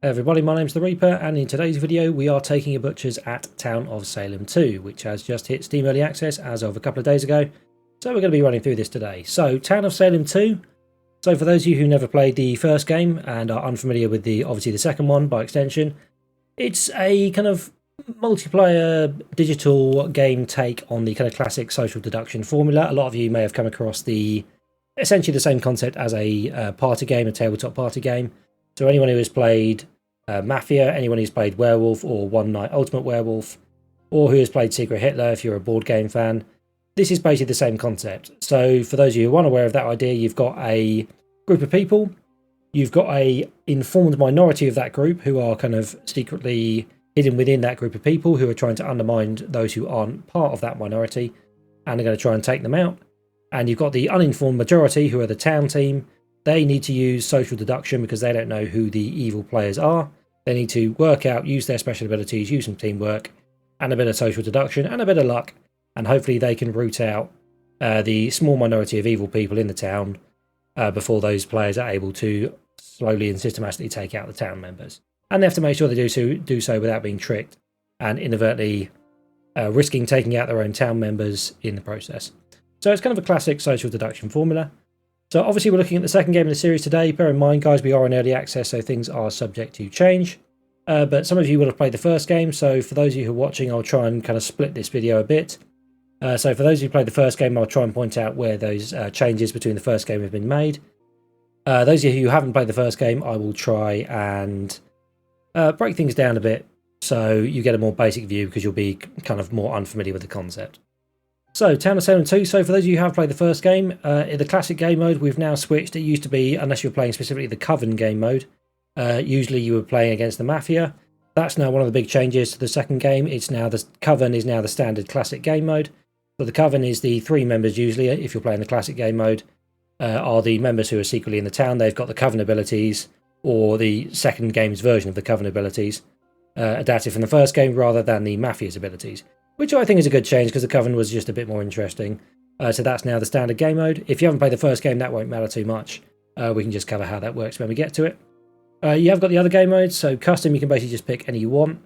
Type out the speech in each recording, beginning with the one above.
Hey everybody, my name's The Reaper, and in today's video we are taking a butcher's at Town of Salem 2, which has just hit Steam Early Access as of a couple of days ago. So we're going to be running through this today. So Town of Salem 2. So for those of you who never played the first game and are unfamiliar with obviously the second one by extension, it's a kind of multiplayer digital game take on the kind of classic social deduction formula. A lot of you may have come across essentially the same concept as a party game, a tabletop party game. So anyone who has played Mafia, anyone who's played Werewolf or One Night Ultimate Werewolf, or who has played Secret Hitler if you're a board game fan, this is basically the same concept. So for those of you who aren't aware of that idea, you've got a group of people, you've got a informed minority of that group who are kind of secretly hidden within that group of people who are trying to undermine those who aren't part of that minority and are going to try and take them out. And you've got the uninformed majority who are the town team. They need to use social deduction because they don't know who the evil players are. They need to work out, use their special abilities, use some teamwork, and a bit of social deduction, and a bit of luck, and hopefully they can root out the small minority of evil people in the town before those players are able to slowly and systematically take out the town members. And they have to make sure they do so without being tricked and inadvertently risking taking out their own town members in the process. So it's kind of a classic social deduction formula. So obviously we're looking at the second game in the series today. Bear in mind, guys, we are in early access, so things are subject to change. But some of you will have played the first game, so for those of you who are watching, I'll try and kind of split this video a bit. So for those of you who played the first game, I'll try and point out where those changes between the first game have been made. Those of you who haven't played the first game, I will try and break things down a bit so you get a more basic view because you'll be kind of more unfamiliar with the concept. So, Town of Salem 2, so for those of you who have played the first game, in the classic game mode, we've now switched. It used to be, unless you were playing specifically the Coven game mode, usually you were playing against the Mafia. That's now one of the big changes to the second game. The Coven is now the standard classic game mode. So the Coven is the three members usually, if you're playing the classic game mode, are the members who are secretly in the town. They've got the Coven abilities, or the second game's version of the Coven abilities, adapted from the first game rather than the Mafia's abilities. Which I think is a good change because the Coven was just a bit more interesting. So that's now the standard game mode. If you haven't played the first game, that won't matter too much. We can just cover how that works when we get to it. You have got the other game modes. So custom, you can basically just pick any you want.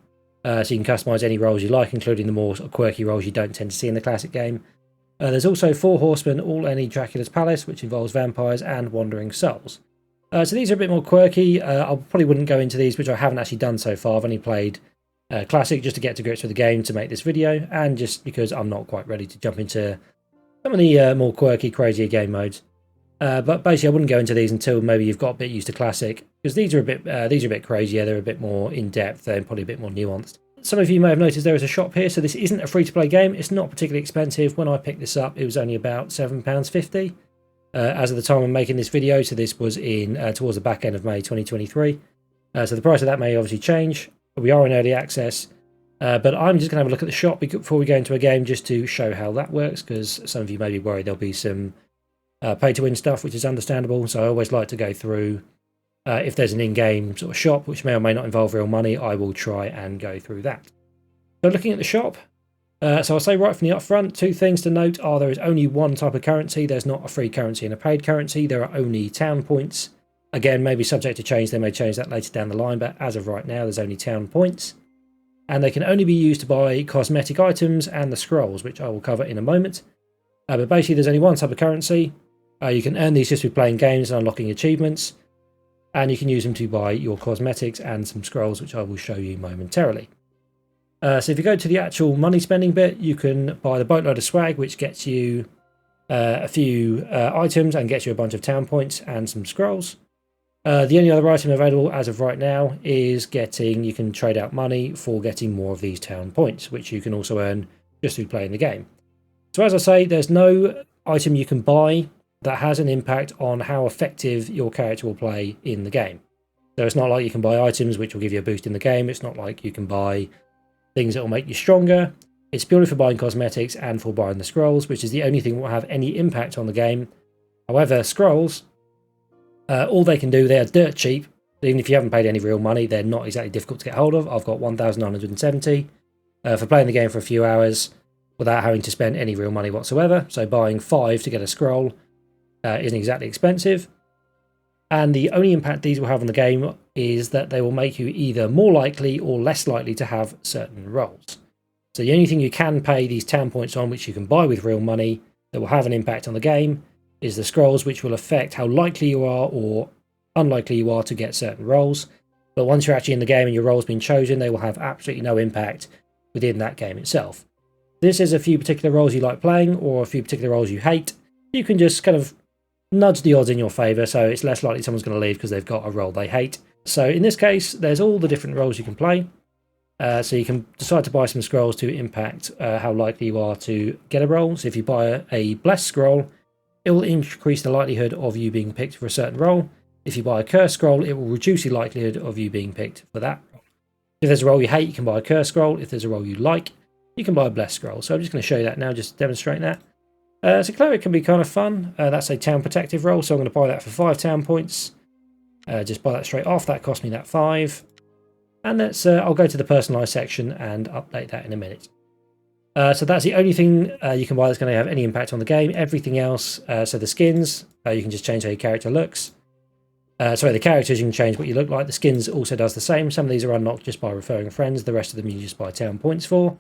So you can customise any roles you like, including the more sort of quirky roles you don't tend to see in the classic game. There's also 4 Horsemen, all any Dracula's Palace, which involves vampires and wandering souls. So these are a bit more quirky. I probably wouldn't go into these, which I haven't actually done so far. I've only played Classic just to get to grips with the game to make this video, and just because I'm not quite ready to jump into some of the more quirky, crazier game modes. But basically, I wouldn't go into these until maybe you've got a bit used to Classic, because these are a bit crazier. They're a bit more in depth. They're probably a bit more nuanced. Some of you may have noticed there is a shop here, so this isn't a free-to-play game. It's not particularly expensive. When I picked this up, it was only about £7.50 as of the time I'm making this video. So this was in towards the back end of May 2023. So the price of that may obviously change. We are in early access, but I'm just going to have a look at the shop before we go into a game just to show how that works, because some of you may be worried there'll be some pay-to-win stuff, which is understandable. So I always like to go through, if there's an in-game sort of shop, which may or may not involve real money, I will try and go through that. So looking at the shop, so I'll say right from the upfront, 2 things to note are there is only one type of currency. There's not a free currency and a paid currency. There are only town points. Again, maybe subject to change. They may change that later down the line, but as of right now, there's only town points. And they can only be used to buy cosmetic items and the scrolls, which I will cover in a moment. But basically, there's only one type of currency. You can earn these just with playing games and unlocking achievements. And you can use them to buy your cosmetics and some scrolls, which I will show you momentarily. So if you go to the actual money spending bit, you can buy the boatload of swag, which gets you a few items and gets you a bunch of town points and some scrolls. The only other item available as of right now is you can trade out money for getting more of these town points, which you can also earn just through playing the game. So as I say, there's no item you can buy that has an impact on how effective your character will play in the game. So it's not like you can buy items which will give you a boost in the game. It's not like you can buy things that will make you stronger. It's purely for buying cosmetics and for buying the scrolls, which is the only thing that will have any impact on the game. However, scrolls, all they can do, they are dirt cheap. Even if you haven't paid any real money, they're not exactly difficult to get hold of. I've got 1,970 for playing the game for a few hours without having to spend any real money whatsoever. So buying 5 to get a scroll isn't exactly expensive. And the only impact these will have on the game is that they will make you either more likely or less likely to have certain roles. So the only thing you can pay these town points on, which you can buy with real money, that will have an impact on the game, is the scrolls, which will affect how likely you are or unlikely you are to get certain roles. But once you're actually in the game and your role's been chosen, they will have absolutely no impact within that game itself. This is a few particular roles you like playing or a few particular roles you hate. You can just kind of nudge the odds in your favour, so it's less likely someone's going to leave because they've got a role they hate. So in this case, there's all the different roles you can play. So you can decide to buy some scrolls to impact how likely you are to get a role. So if you buy a blessed scroll, it will increase the likelihood of you being picked for a certain role. If you buy a cursed scroll, it will reduce the likelihood of you being picked for that role. If there's a role you hate, you can buy a cursed scroll. If there's a role you like, you can buy a blessed scroll. So I'm just going to show you that now, just to demonstrate that. So cleric can be kind of fun. That's a town protective role, so I'm going to buy that for 5 town points. Just buy that straight off. That cost me that 5. And that's I'll go to the personalised section and update that in a minute. So that's the only thing you can buy that's going to have any impact on the game. Everything else, so the skins, you can just change how your character looks. Sorry, the characters, you can change what you look like. The skins also does the same. Some of these are unlocked just by referring friends. The rest of them you just buy town points for.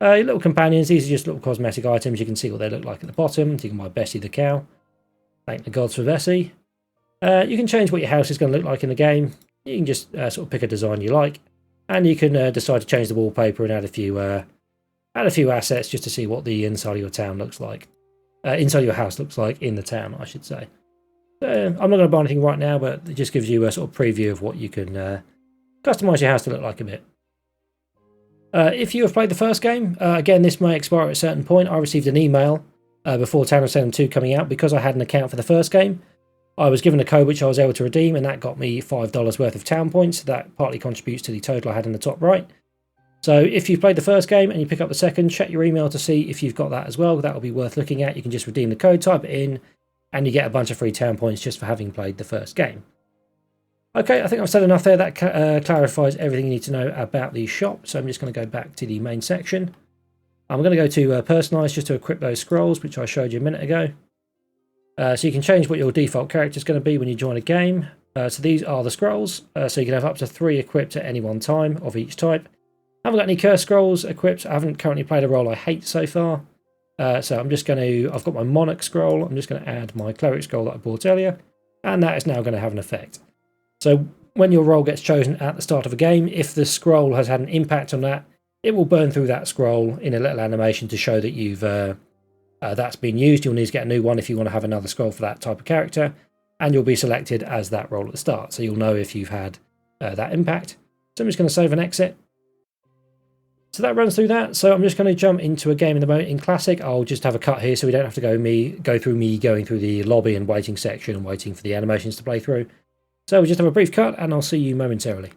Your little companions, these are just little cosmetic items. You can see what they look like at the bottom. So you can buy Bessie the cow. Thank the gods for Bessie. You can change what your house is going to look like in the game. You can just sort of pick a design you like. And you can decide to change the wallpaper and add a few assets just to see what the inside of your town looks like. Inside your house looks like in the town, I should say. I'm not going to buy anything right now, but it just gives you a sort of preview of what you can customise your house to look like a bit. If you have played the first game, again, this may expire at a certain point. I received an email before Town of Salem 2 coming out because I had an account for the first game. I was given a code which I was able to redeem, and that got me $5 worth of town points. That partly contributes to the total I had in the top right. So if you've played the first game and you pick up the second, check your email to see if you've got that as well. That will be worth looking at. You can just redeem the code, type it in, and you get a bunch of free town points just for having played the first game. Okay, I think I've said enough there. That clarifies everything you need to know about the shop. So I'm just going to go back to the main section. I'm going to go to personalise just to equip those scrolls, which I showed you a minute ago. So you can change what your default character is going to be when you join a game. So these are the scrolls. So you can have up to 3 equipped at any one time of each type. I haven't got any curse scrolls equipped. I haven't currently played a role I hate so far. So I'm just going to, I've got my monarch scroll. I'm just going to add my cleric scroll that I bought earlier. And that is now going to have an effect. So when your role gets chosen at the start of a game, if the scroll has had an impact on that, it will burn through that scroll in a little animation to show that you've that's been used. You'll need to get a new one if you want to have another scroll for that type of character, and you'll be selected as that role at the start. So you'll know if you've had that impact. So I'm just going to save and exit. So that runs through that. So I'm just going to jump into a game in the moment in Classic. I'll just have a cut here so we don't have to go through me going through the lobby and waiting section and waiting for the animations to play through. So we'll just have a brief cut and I'll see you momentarily.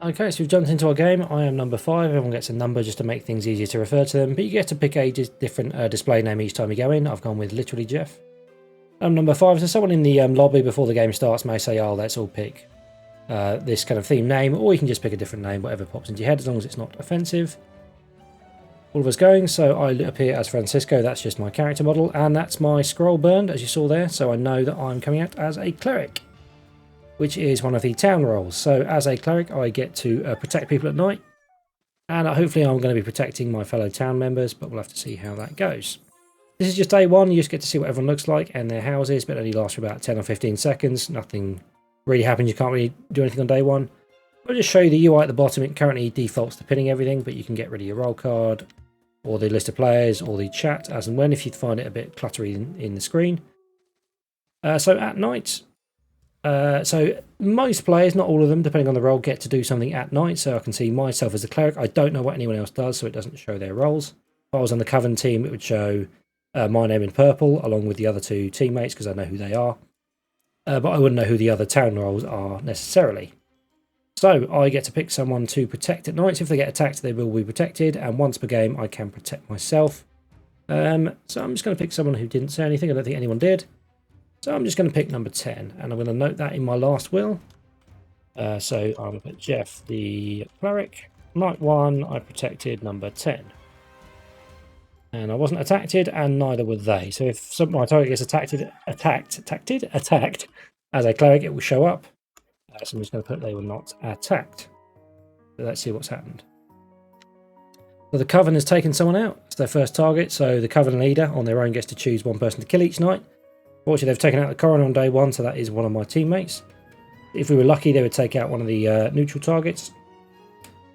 Okay, so we've jumped into our game. I am number 5. Everyone gets a number just to make things easier to refer to them, but you get to pick a different display name each time you go in. I've gone with literally Jeff. I'm number 5, so someone in the lobby before the game starts may say, oh, let's all pick this kind of theme name, or you can just pick a different name, whatever pops into your head, as long as it's not offensive. All of us going, so I appear as Francisco. That's just my character model, and that's my scroll burned, as you saw there, so I know that I'm coming out as a cleric, which is one of the town roles. So as a cleric, I get to protect people at night, and hopefully I'm going to be protecting my fellow town members, but we'll have to see how that goes. This is just day 1. You just get to see what everyone looks like and their houses, but it only lasts for about 10 or 15 seconds. Nothing really happens. You can't really do anything on day 1. I'll just show you the UI at the bottom. It currently defaults to pinning everything, but you can get rid of your roll card, or the list of players, or the chat as and when, if you find it a bit cluttery in the screen. So at night, so most players, not all of them, depending on the role, get to do something at night. So I can see myself as a cleric. I don't know what anyone else does, so it doesn't show their roles. If I was on the Coven team, it would show my name in purple, along with the other 2 teammates, because I know who they are. But I wouldn't know who the other town roles are necessarily. So I get to pick someone to protect at night. If they get attacked, they will be protected, and once per game, I can protect myself. So I'm just going to pick someone who didn't say anything. I don't think anyone did. So I'm just going to pick number 10, and I'm going to note that in my last will. So I'm going to put Jeff the cleric. Night 1, I protected number 10. And I wasn't attacked, and neither were they. So if my target gets attacked, As a cleric, it will show up. So I'm just going to put they were not attacked. So let's see what's happened. So the Coven has taken someone out. It's their first target. So the Coven leader on their own gets to choose one person to kill each night. Fortunately, they've taken out the Coroner on day 1, so that is one of my teammates. If we were lucky, they would take out one of the neutral targets.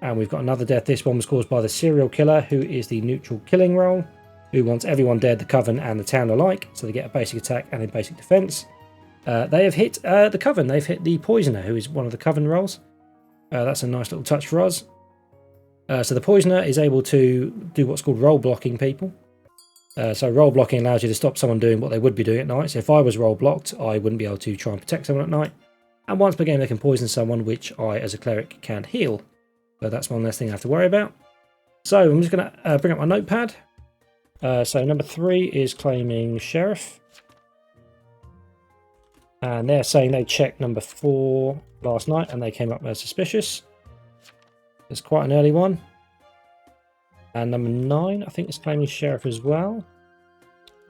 And we've got another death. This one was caused by the serial killer, who is the neutral killing role, who wants everyone dead, the Coven and the town alike. So they get a basic attack and a basic defense. They have hit the Coven. They've hit the Poisoner, who is one of the Coven roles. That's a nice little touch for us. So the Poisoner is able to do what's called role blocking people. So role blocking allows you to stop someone doing what they would be doing at night. So if I was role blocked, I wouldn't be able to try and protect someone at night. And once per game, they can poison someone, which I, as a cleric, can heal. So that's one less thing I have to worry about. So I'm just going to bring up my notepad. So number 3 is claiming Sheriff. And they're saying they checked number 4 last night and they came up as suspicious. It's quite an early one. And number 9, I think, is claiming Sheriff as well.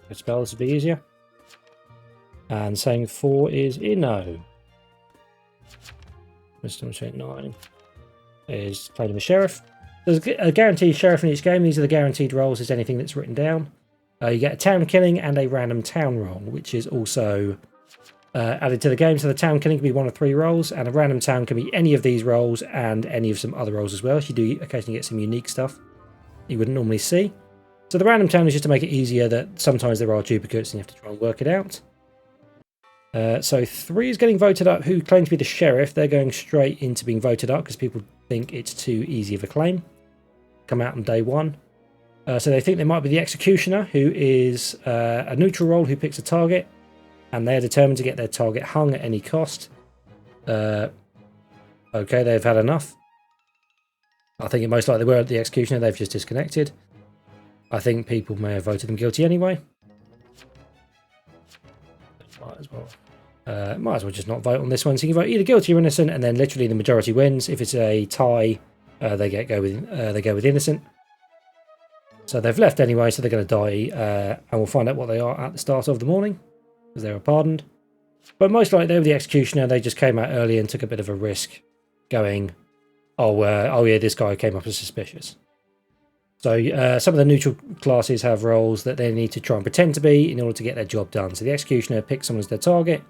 Could spell this would be easier. And saying 4 is Inno. Mr. 9 is claiming the Sheriff. There's a guaranteed Sheriff in each game. These are the guaranteed roles as anything that's written down. You get a town killing and a random town role, which is also added to the game. So the town killing can be one of 3 roles, and a random town can be any of these roles and any of some other roles as well. So you do occasionally get some unique stuff you wouldn't normally see. So the random town is just to make it easier that sometimes there are duplicates and you have to try and work it out. So 3 is getting voted up. Who claim to be the Sheriff? They're going straight into being voted up because people think it's too easy of a claim. Come out on day 1. So they think they might be the Executioner, who is a neutral role who picks a target, and they're determined to get their target hung at any cost. Okay, they've had enough. I think it most likely were the Executioner. They've just disconnected. I think people may have voted them guilty anyway. Might as well just not vote on this one. So you can vote either guilty or innocent, and then literally the majority wins. If it's a tie, they go with innocent. So they've left anyway, so they're going to die, and we'll find out what they are at the start of the morning, because they were pardoned. But most likely they were the Executioner. They just came out early and took a bit of a risk, going, oh yeah, this guy came up as suspicious. So some of the neutral classes have roles that they need to try and pretend to be in order to get their job done. So the Executioner picks someone as their target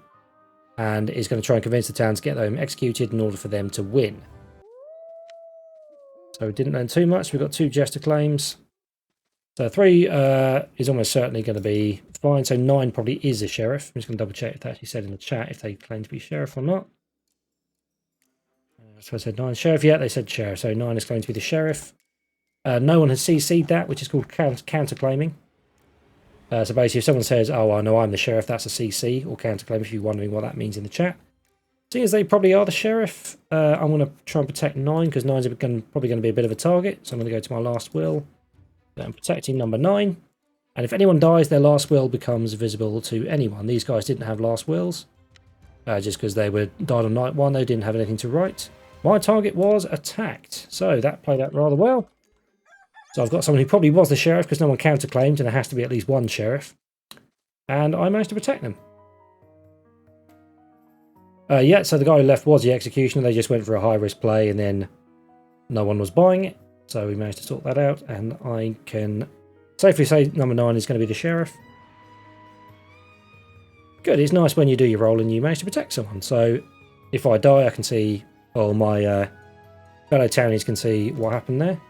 and is going to try and convince the town to get them executed in order for them to win. So we didn't learn too much. We've got 2 Jester claims. So 3 is almost certainly going to be fine. So 9 probably is a Sheriff. I'm just going to double check if they actually said in the chat if they claim to be Sheriff or not. So I said 9 Sheriff. Yeah, they said Sheriff. So 9 is going to be the Sheriff. No one has CC'd that, which is called counterclaiming. So basically, if someone says, oh, I know I'm the Sheriff, that's a CC, or counterclaim, if you're wondering what that means in the chat. Seeing as they probably are the Sheriff, I'm going to try and protect 9, because 9's probably going to be a bit of a target. So I'm going to go to my last will. I'm protecting number 9. And if anyone dies, their last will becomes visible to anyone. These guys didn't have last wills, just because they died on night 1. They didn't have anything to write. My target was attacked, so that played out rather well. So I've got someone who probably was the Sheriff because no one counterclaimed, and there has to be at least 1 Sheriff. And I managed to protect them. Yeah, so the guy who left was the Executioner. They just went for a high-risk play, and then no one was buying it. So we managed to sort that out, and I can safely say number 9 is going to be the Sheriff. Good, it's nice when you do your role and you manage to protect someone. So if I die, I can see, or my fellow townies can see what happened there.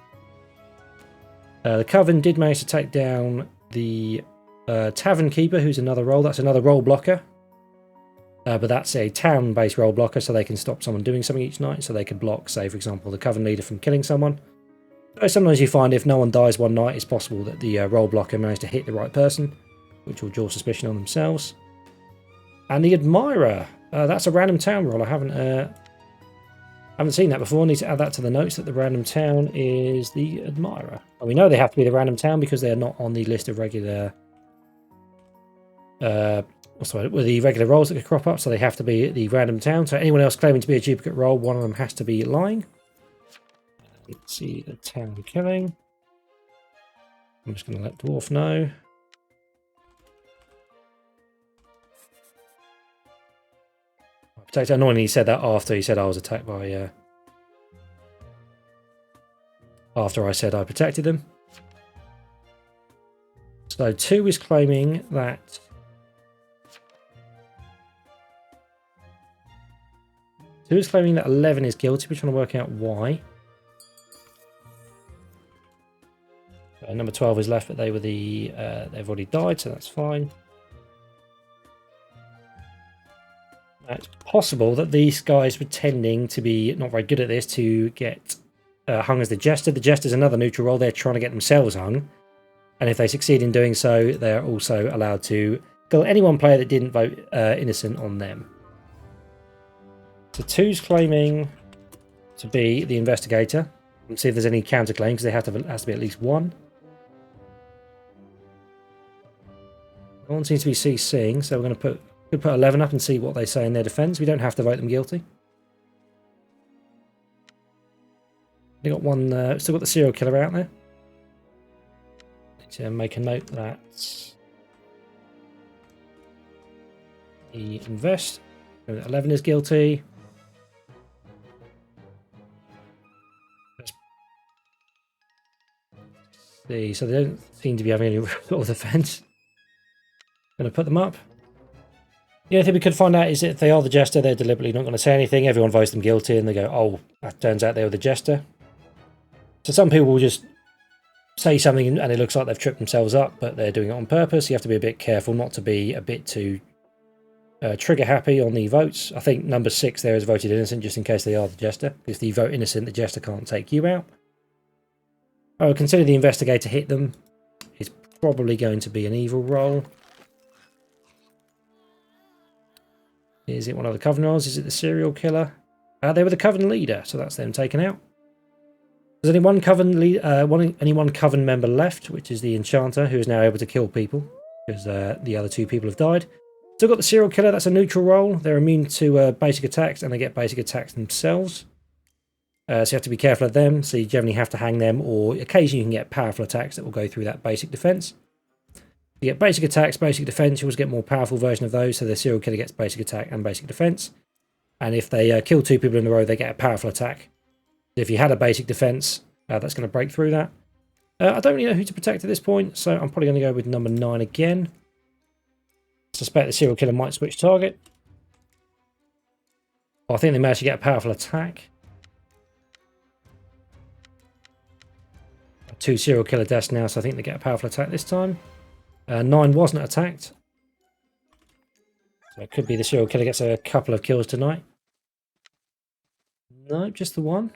The Coven did manage to take down the Tavern Keeper, who's another role. That's another role blocker. But that's a town-based role blocker, so they can stop someone doing something each night. So they could block, say, for example, the Coven leader from killing someone. So sometimes you find if no one dies one night, it's possible that the role blocker managed to hit the right person, which will draw suspicion on themselves. And the Admirer. That's a random town role. I haven't seen that before. I need to add that to the notes that the random town is the Admirer. And we know they have to be the random town because they are not on the list of regular the regular roles that could crop up, so they have to be the random town. So anyone else claiming to be a duplicate role, one of them has to be lying. Let's see the town killing. I'm just going to let Dwarf know. Annoyingly, he said that after he said I was attacked by... after I said I protected them. So 2 is claiming that... 2 is claiming that 11 is guilty. We're trying to work out why. Number 12 is left, but they were the... they've already died, so that's fine. It's possible that these guys pretending to be not very good at this to get hung as the Jester. The Jester's another neutral role. They're trying to get themselves hung. And if they succeed in doing so, they're also allowed to kill any one player that didn't vote innocent on them. So 2's claiming to be the investigator. Let's see if there's any counterclaim, because there has to be at least one. No one seems to be CCing, so we're going to put 11 up and see what they say in their defence. We don't have to vote them guilty. They got one. Still got the serial killer out there. Need to make a note that the 11 is guilty. Let's see. So they don't seem to be having any sort of defence. Going to put them up. The only thing we could find out is that if they are the Jester, they're deliberately not going to say anything. Everyone votes them guilty and they go, oh, that turns out they were the Jester. So some people will just say something and it looks like they've tripped themselves up, but they're doing it on purpose. You have to be a bit careful not to be a bit too trigger happy on the votes. I think number 6 there is voted innocent just in case they are the Jester. If you vote innocent, the Jester can't take you out. I would consider the investigator hit them. It's probably going to be an evil roll. Is it one of the Coven rolls? Is it the serial killer? They were the Coven leader, so that's them taken out. There's only one Coven member left, which is the Enchanter, who is now able to kill people, because the other 2 people have died. Still got the serial killer, that's a neutral role. They're immune to basic attacks, and they get basic attacks themselves. So you have to be careful of them, so you generally have to hang them, or occasionally you can get powerful attacks that will go through that basic defense. You get basic attacks, basic defense, you always get more powerful version of those, so the serial killer gets basic attack and basic defense. And if they kill 2 people in a row, they get a powerful attack. If you had a basic defense, that's going to break through that. I don't really know who to protect at this point, so I'm probably going to go with number 9 again. I suspect the serial killer might switch target. I think they managed to get a powerful attack. 2 serial killer deaths now, so I think they get a powerful attack this time. 9 wasn't attacked. So it could be the serial killer gets a couple of kills tonight. No, just the one.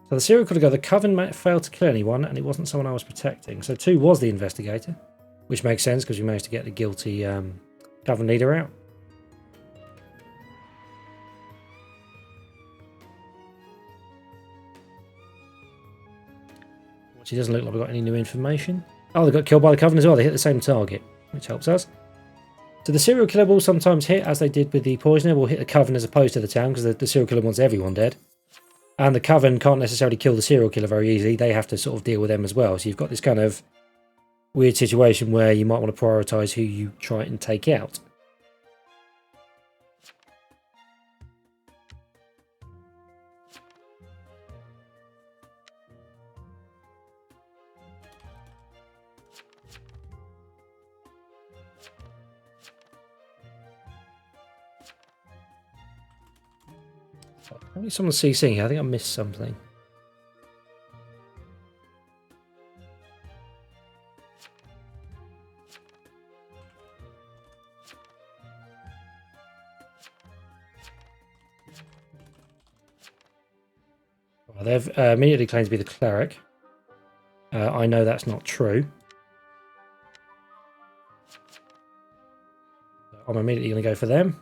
So the serial killer, the Coven failed to kill anyone, and it wasn't someone I was protecting. So 2 was the investigator, which makes sense because we managed to get the guilty Coven leader out. Which it doesn't look like we've got any new information. Oh, they got killed by the Coven as well. They hit the same target, which helps us. So the serial killer will sometimes hit, as they did with the poisoner, will hit the Coven as opposed to the town, because the serial killer wants everyone dead. And the Coven can't necessarily kill the serial killer very easily. They have to sort of deal with them as well. So you've got this kind of weird situation where you might want to prioritise who you try and take out. I think someone's CCing here. I think I missed something. Well, they've immediately claimed to be the cleric. I know that's not true. I'm immediately going to go for them.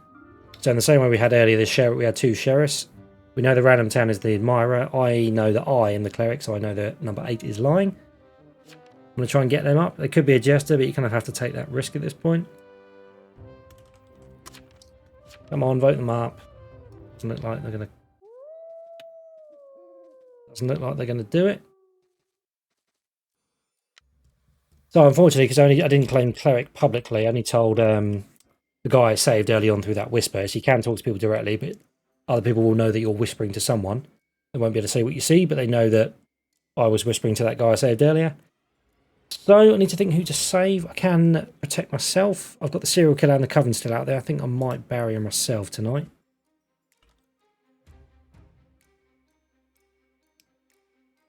So in the same way we had earlier, we had 2 sheriffs. We know the random town is the admirer. I know that I am the cleric, so I know that number 8 is lying. I'm going to try and get them up. They could be a jester, but you kind of have to take that risk at this point. Come on, vote them up. Doesn't look like they're going to. Doesn't look like they're going to do it. So unfortunately, because I didn't claim cleric publicly, I only told the guy I saved early on through that whisper. So you can talk to people directly, but other people will know that you're whispering to someone. They won't be able to say what you see, but they know that I was whispering to that guy I saved earlier. So I need to think who to save. I can protect myself. I've got the serial killer and the coven still out there. I think I might barrier myself tonight.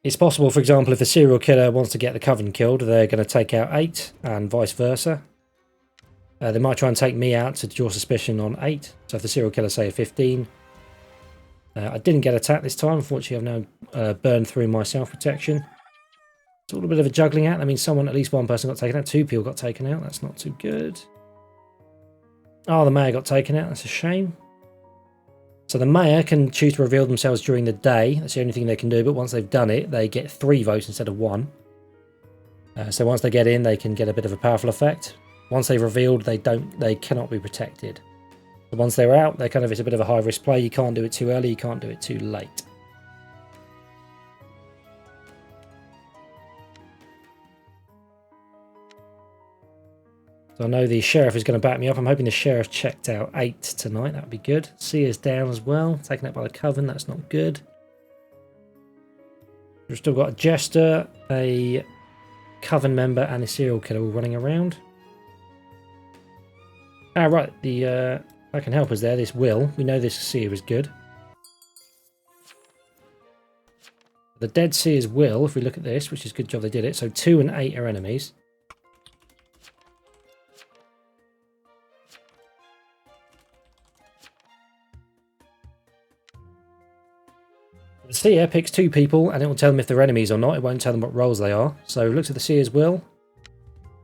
It's possible, for example, if the serial killer wants to get the coven killed, they're going to take out 8 and vice versa. They might try and take me out to draw suspicion on 8. So if the serial killer, say, a 15. I didn't get attacked this time. Unfortunately, I've now burned through my self-protection. It's a little bit of a juggling act. That means at least one person got taken out. 2 people got taken out. That's not too good. Oh, the mayor got taken out. That's a shame. So the mayor can choose to reveal themselves during the day. That's the only thing they can do. But once they've done it, they get 3 votes instead of 1. So once they get in, they can get a bit of a powerful effect. Once they've revealed, they cannot be protected. But once they're out, it's a bit of a high risk play. You can't do it too early. You can't do it too late. So I know the sheriff is going to back me up. I'm hoping the sheriff checked out 8 tonight. That would be good. Seer's down as well. Taken out by the coven. That's not good. We've still got a jester, a coven member, and a serial killer all running around. Ah, right. That can help us there. This will. We know this seer is good. The dead seers will, if we look at this, which is a good job they did it. So 2 and 8 are enemies. The seer picks 2 people and it will tell them if they're enemies or not. It won't tell them what roles they are. So looks at the seer's will.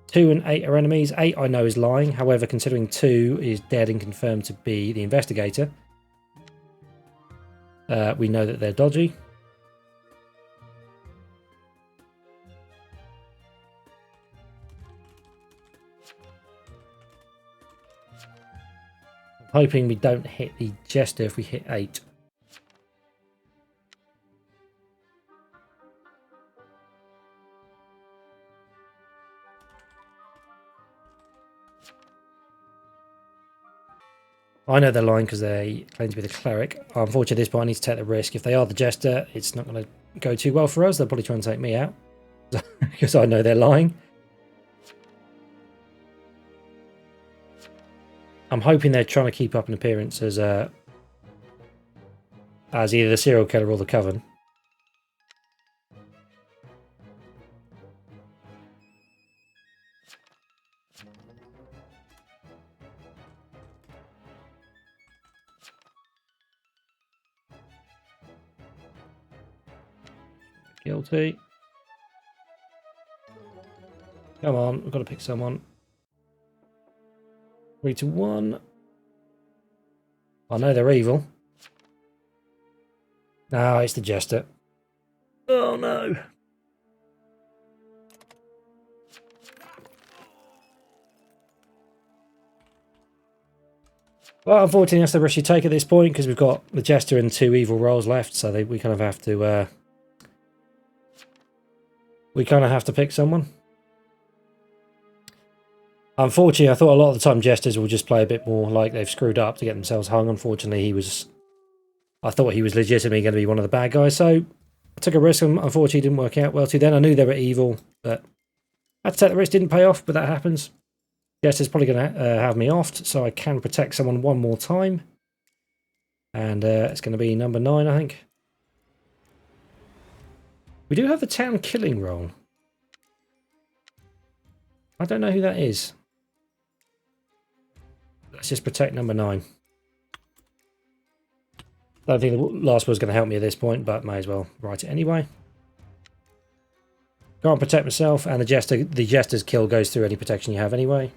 2 and 8 are enemies. 8 I know is lying. However, considering 2 is dead and confirmed to be the investigator, we know that they're dodgy. I'm hoping we don't hit the jester if we hit 8. I know they're lying because they claim to be the cleric. Unfortunately, at this point, I need to take the risk. If they are the jester, it's not going to go too well for us. They'll probably try and take me out because I know they're lying. I'm hoping they're trying to keep up an appearance as either the serial killer or the coven. Guilty. Come on, we've got to pick someone. 3 to 1. I know they're evil. No, it's the jester. Oh no. Well, unfortunately, that's the risk you take at this point because we've got the jester and 2 evil roles left, so we kind of have to. We kind of have to pick someone. Unfortunately, I thought a lot of the time jesters will just play a bit more like they've screwed up to get themselves hung. Unfortunately, I thought he was legitimately going to be one of the bad guys, so I took a risk and unfortunately it didn't work out well too then. I knew they were evil, but I had to take the risk. Didn't pay off, but that happens. Jester's probably going to have me offed, so I can protect someone one more time. And it's going to be number 9, I think. We do have the town killing role. I don't know who that is. Let's just protect number 9. I don't think the last was going to help me at this point, but may as well write it anyway. Can't protect myself, and the jester's kill goes through any protection you have anyway.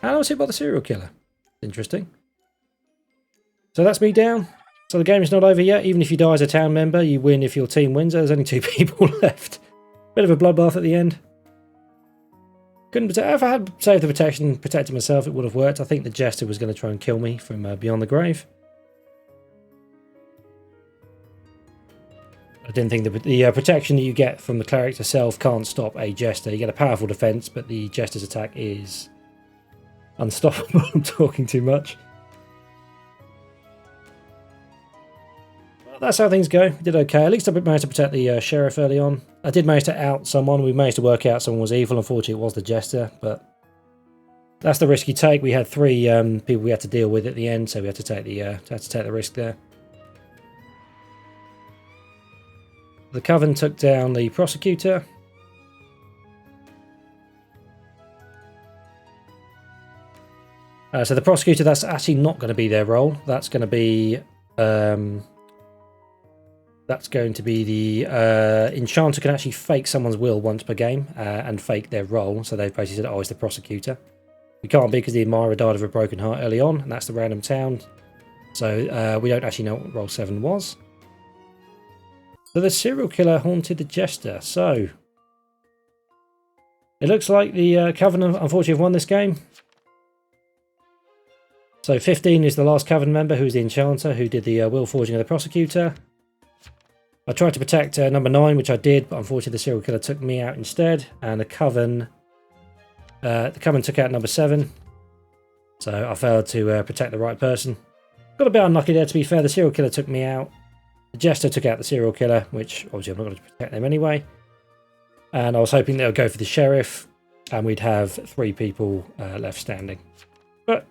And I was hit by the serial killer. Interesting. So that's me down. So the game is not over yet. Even if you die as a town member, you win if your team wins. There's only 2 people left. Bit of a bloodbath at the end. Couldn't protect. If I had saved the protection and protected myself, it would have worked. I think the jester was going to try and kill me from beyond the grave. I didn't think the protection that you get from the cleric herself can't stop a jester. You get a powerful defense, but the jester's attack is unstoppable. I'm talking too much. Well, that's how things go. We did okay. At least I managed to protect the sheriff early on. I did manage to out someone. We managed to work out someone was evil. Unfortunately, it was the jester, but that's the risk you take. We had 3 people we had to deal with at the end, so we had to take the risk there. The coven took down the prosecutor. So the prosecutor, that's actually not going to be their role. That's going to be the enchanter can actually fake someone's will once per game and fake their role. So they've basically said, oh, it's the prosecutor. We can't be because the admirer died of a broken heart early on, and that's the random town. So we don't actually know what role 7 was. So the serial killer haunted the jester. So it looks like the coven unfortunately have won this game. So 15 is the last coven member, who's the enchanter, who did the will forging of the prosecutor. I tried to protect number 9, which I did, but unfortunately the serial killer took me out instead, and the coven took out number 7. So I failed to protect the right person. Got a bit unlucky there, to be fair. The serial killer took me out. The jester took out the serial killer, which obviously I'm not going to protect them anyway. And I was hoping they would go for the sheriff, and we'd have 3 people left standing. But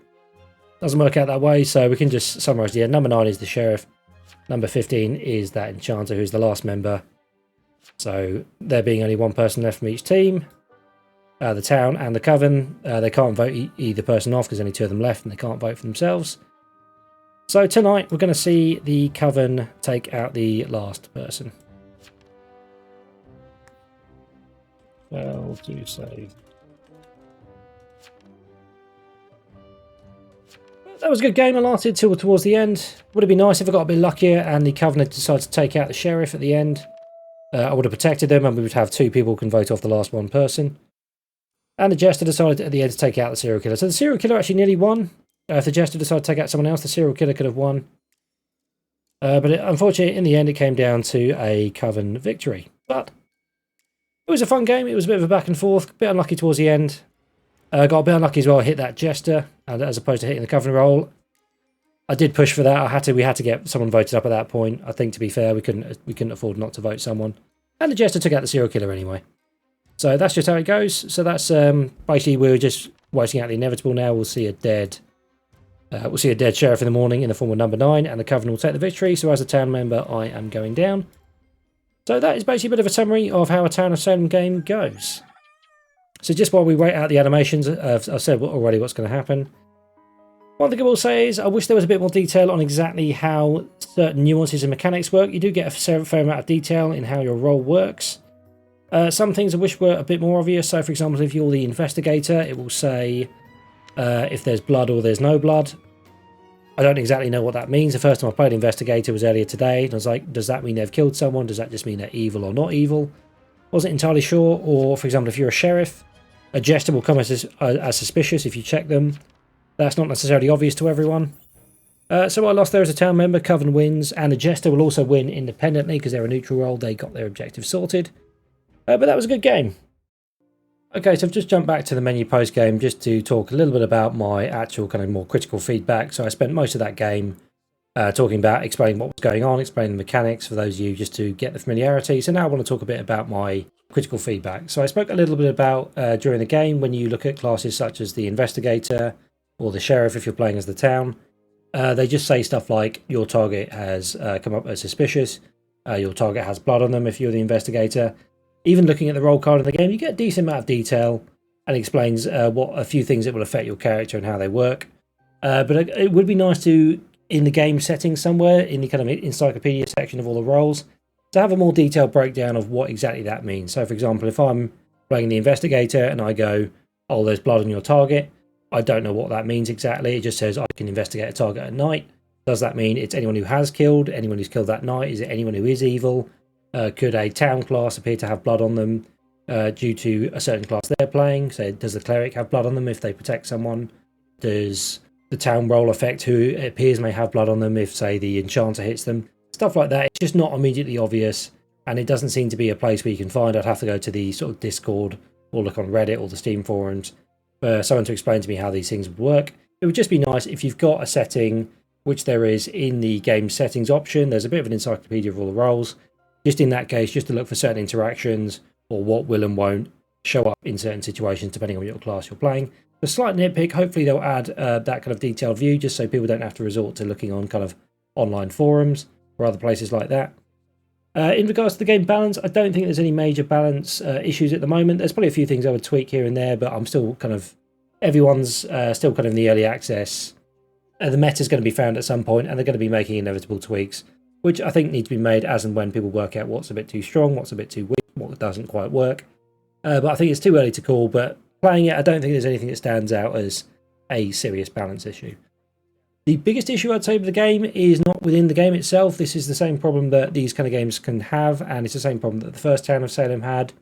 doesn't work out that way, so we can just summarise the end. Number 9 is the sheriff. Number 15 is that enchanter, who's the last member. So there being only 1 person left from each team, the town and the coven, they can't vote either person off because only 2 of them left and they can't vote for themselves. So tonight we're going to see the coven take out the last person. Well, do save. That was a good game. I lasted till towards the end. Would have been nice if I got a bit luckier and the coven had decided to take out the sheriff at the end. I would have protected them and we would have 2 people who can vote off the last 1 person. And the jester decided at the end to take out the serial killer. So the serial killer actually nearly won. If the jester decided to take out someone else, the serial killer could have won. But unfortunately, in the end, it came down to a coven victory. But it was a fun game. It was a bit of a back and forth. A bit unlucky towards the end. Got a bit unlucky as well. I hit that jester, and as opposed to hitting the coven roll. I did push for that. We had to get someone voted up at that point. I think, to be fair, we couldn't afford not to vote someone. And the jester took out the serial killer anyway. So that's just how it goes. So that's basically we're just waiting out the inevitable now. We'll see a dead sheriff in the morning in the form of number 9, and the coven will take the victory. So as a town member, I am going down. So that is basically a bit of a summary of how a Town of Salem game goes. So just while we wait out the animations, I've said already what's going to happen. One thing I will say is I wish there was a bit more detail on exactly how certain nuances and mechanics work. You do get a fair amount of detail in how your role works. Some things I wish were a bit more obvious. So for example, if you're the investigator, it will say if there's blood or there's no blood. I don't exactly know what that means. The first time I played Investigator was earlier today, and I was like, does that mean they've killed someone? Does that just mean they're evil or not evil? Wasn't entirely sure. Or for example, if you're a sheriff, a jester will come as suspicious if you check them. That's not necessarily obvious to everyone. So I lost there as a town member. Coven wins, and the jester will also win independently because they're a neutral role. They got their objective sorted. But that was a good game. Okay, so I've just jumped back to the menu post-game just to talk a little bit about my actual kind of more critical feedback. So I spent most of that game explaining what was going on, explaining the mechanics for those of you just to get the familiarity. So now I want to talk a bit about my critical feedback. So I spoke a little bit about during the game when you look at classes such as the investigator or the sheriff if you're playing as the town. They just say stuff like your target has come up as suspicious, your target has blood on them if you're the investigator. Even looking at the roll card in the game, you get a decent amount of detail and explains what a few things that will affect your character and how they work. But it would be nice to, in the game setting somewhere, in the kind of encyclopedia section of all the roles, to have a more detailed breakdown of what exactly that means. So for example, if I'm playing the investigator and I go, oh, there's blood on your target, I don't know what that means exactly. It just says I can investigate a target at night. Does that mean it's anyone who has killed, anyone who's killed that night? Is it anyone who is evil? Could a town class appear to have blood on them due to a certain class they're playing? So does the cleric have blood on them if they protect someone? Does the town role affect who it appears may have blood on them if, say, the enchanter hits them? Stuff like that. It's just not immediately obvious, and it doesn't seem to be a place where you can find. I'd have to go to the sort of Discord or look on Reddit or the Steam forums for someone to explain to me how these things would work. It would just be nice if you've got a setting, which there is in the game settings option. There's a bit of an encyclopedia of all the roles. Just in that case, just to look for certain interactions or what will and won't show up in certain situations depending on what class you're playing. A slight nitpick, hopefully they'll add that kind of detailed view just so people don't have to resort to looking on kind of online forums or other places like that. In regards to the game balance, I don't think there's any major balance issues at the moment. There's probably a few things I would tweak here and there, but I'm still kind of, everyone's still kind of in the early access. The meta's going to be found at some point, and they're going to be making inevitable tweaks, which I think need to be made as and when people work out what's a bit too strong, what's a bit too weak, what doesn't quite work. But I think it's too early to call, but playing it, I don't think there's anything that stands out as a serious balance issue. The biggest issue I'd say with the game is not within the game itself. This is the same problem that these kind of games can have, and it's the same problem that the first Town of Salem had.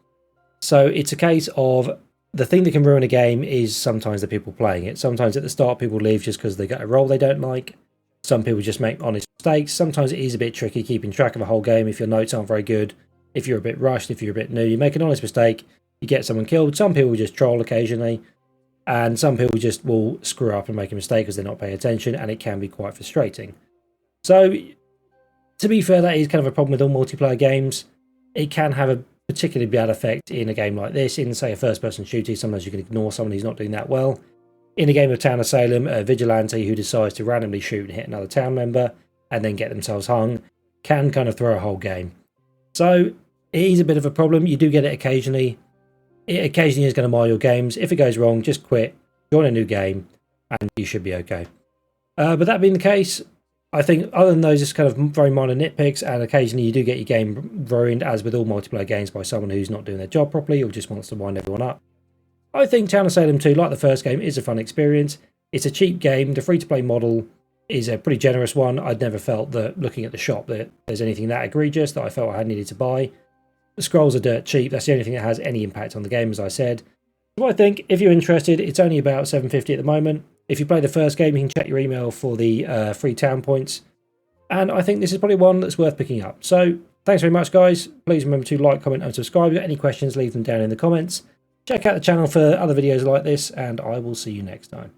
So it's a case of the thing that can ruin a game is sometimes the people playing it. Sometimes at the start people leave just because they get a role they don't like. Some people just make honest mistakes. Sometimes it is a bit tricky keeping track of a whole game if your notes aren't very good. If you're a bit rushed, if you're a bit new, you make an honest mistake, you get someone killed. Some people just troll occasionally. And some people just will screw up and make a mistake because they're not paying attention, and it can be quite frustrating. So, to be fair, that is kind of a problem with all multiplayer games. It can have a particularly bad effect in a game like this. In, say, a first-person shooter, sometimes you can ignore someone who's not doing that well. In a game of Town of Salem, a vigilante who decides to randomly shoot and hit another town member and then get themselves hung can kind of throw a whole game. So, it is a bit of a problem. You do get it occasionally. It occasionally is going to mar your games. If it goes wrong, just quit, join a new game, and you should be okay. But that being the case, I think other than those just kind of very minor nitpicks, and occasionally you do get your game ruined, as with all multiplayer games, by someone who's not doing their job properly or just wants to wind everyone up. I think Town of Salem 2, like the first game, is a fun experience. It's a cheap game. The free-to-play model is a pretty generous one. I'd never felt that, looking at the shop, that there's anything that egregious that I felt I had needed to buy. The scrolls are dirt cheap. That's the only thing that has any impact on the game, as I said. So I think, if you're interested, it's only about $7.50 at the moment. If you play the first game, you can check your email for the free town points. And I think this is probably one that's worth picking up. So, thanks very much, guys. Please remember to like, comment, and subscribe. If you've got any questions, leave them down in the comments. Check out the channel for other videos like this, and I will see you next time.